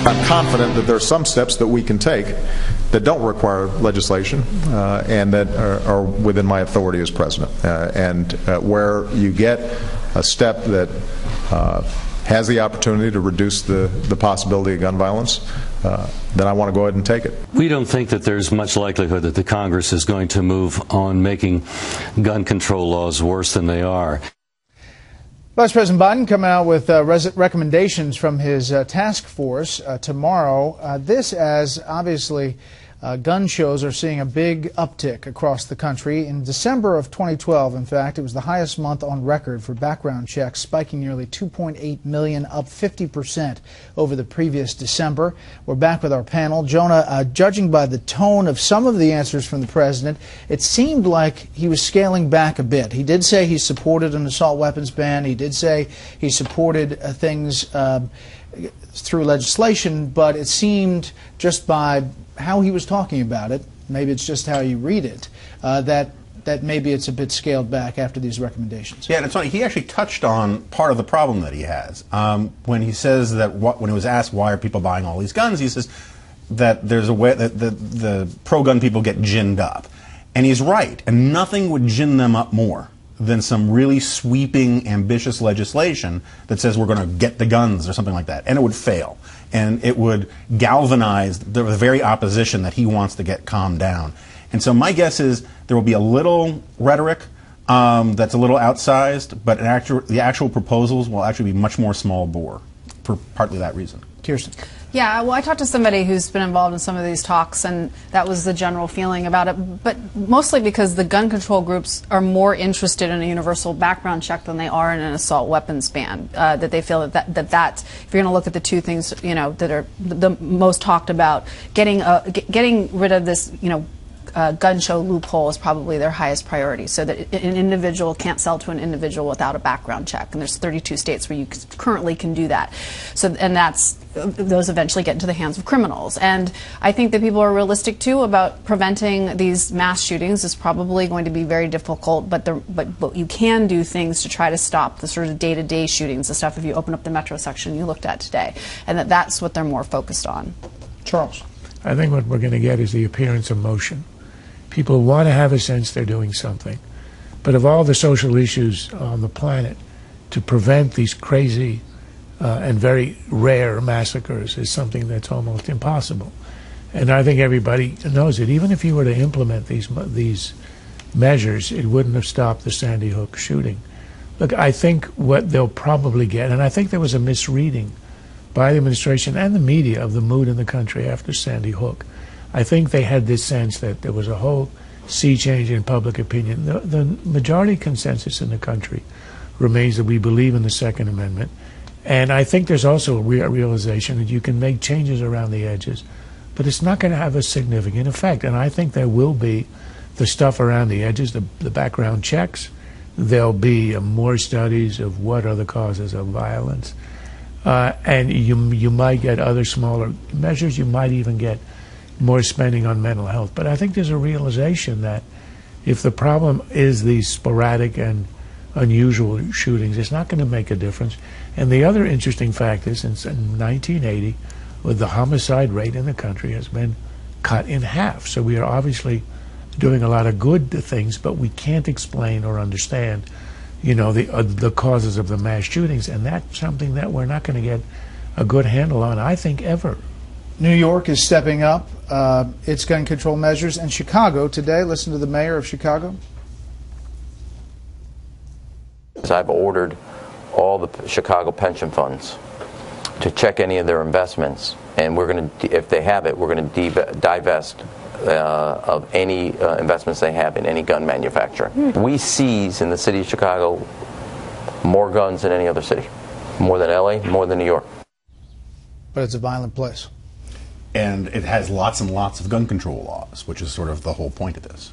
I'm confident that there are some steps that we can take that don't require legislation and that are within my authority as president. Where you get a step that has the opportunity to reduce the possibility of gun violence, then I want to go ahead and take it. We don't think that there's much likelihood that the Congress is going to move on making gun control laws worse than they are. Vice President Biden coming out with recommendations from his task force tomorrow. This as obviously gun shows are seeing a big uptick across the country. In December of 2012, in fact, it was the highest month on record for background checks, spiking nearly 2.8 million, up 50% over the previous December. We're back with our panel. Jonah, judging by the tone of some of the answers from the president, it seemed like he was scaling back a bit. He did say he supported an assault weapons ban. He did say he supported things through legislation, but it seemed just by how he was talking about it, maybe it's just how you read it, that maybe it's a bit scaled back after these recommendations. Yeah, and it's funny, he actually touched on part of the problem that he has. When he says that, when he was asked why are people buying all these guns, he says that there's a way that the pro-gun people get ginned up. And he's right, and nothing would gin them up more than some really sweeping, ambitious legislation that says we're going to get the guns or something like that. And it would fail. And it would galvanize the very opposition that he wants to get calmed down. And so my guess is there will be a little rhetoric that's a little outsized, but the actual proposals will actually be much more small bore for partly that reason. Kirsten. Yeah, well, I talked to somebody who's been involved in some of these talks, and that was the general feeling about it, but mostly because the gun control groups are more interested in a universal background check than they are in an assault weapons ban, that they feel that if you're going to look at the two things, you know, that are the most talked about, getting rid of this, you know, gun show loophole is probably their highest priority, so that an individual can't sell to an individual without a background check, and there's 32 states where you currently can do that. So, and those eventually get into the hands of criminals. And I think that people are realistic too about preventing these mass shootings is probably going to be very difficult, but you can do things to try to stop the sort of day-to-day shootings, the stuff if you open up the metro section you looked at today, and that's what they're more focused on. Charles. I think what we're going to get is the appearance of motion. People want to have a sense they're doing something. But of all the social issues on the planet, to prevent these crazy and very rare massacres is something that's almost impossible. And I think everybody knows it. Even if you were to implement these measures, it wouldn't have stopped the Sandy Hook shooting. Look, I think what they'll probably get, and I think there was a misreading by the administration and the media of the mood in the country after Sandy Hook. I think they had this sense that there was a whole sea change in public opinion. The majority consensus in the country remains that we believe in the Second Amendment. And I think there's also a realization that you can make changes around the edges, but it's not going to have a significant effect. And I think there will be the stuff around the edges, the background checks. There'll be more studies of what are the causes of violence. And you might get other smaller measures. You might even get more spending on mental health. But I think there's a realization that if the problem is these sporadic and unusual shootings, it's not going to make a difference. And the other interesting fact is, since 1980, the homicide rate in the country has been cut in half. So we are obviously doing a lot of good things, but we can't explain or understand, you know, the causes of the mass shootings. And that's something that we're not going to get a good handle on, I think, ever. New York is stepping up its gun control measures, and Chicago today. Listen to the mayor of Chicago. I've ordered all the Chicago pension funds to check any of their investments, and we're going to, if they have it, we're going to divest of any investments they have in any gun manufacturer. We seize in the city of Chicago more guns than any other city, more than LA, more than New York. But it's a violent place. And it has lots and lots of gun control laws, which is sort of the whole point of this.